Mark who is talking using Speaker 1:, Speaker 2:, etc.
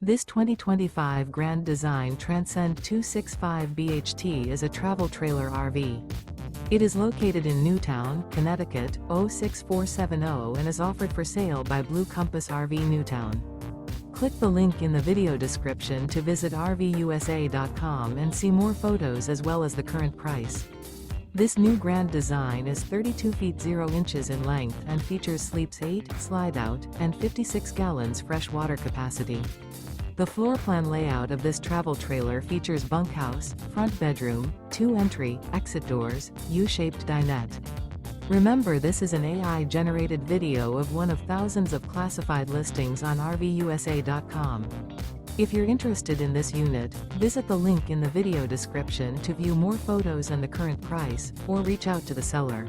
Speaker 1: This 2025 Grand Design Transcend 265 BHT is a travel trailer RV. It is located in Newtown, Connecticut, 06470 and is offered for sale by Blue Compass RV Newtown. Click the link in the video description to visit RVUSA.com and see more photos as well as the current price. This new Grand Design is 32 feet 0 inches in length and features sleeps 8, Slideout, and 56 gallons fresh water capacity. The floor plan layout of this travel trailer features bunkhouse, front bedroom, 2 entry, exit doors, U-shaped dinette. Remember, this is an AI-generated video of one of thousands of classified listings on RVUSA.com. If you're interested in this unit, visit the link in the video description to view more photos and the current price, or reach out to the seller.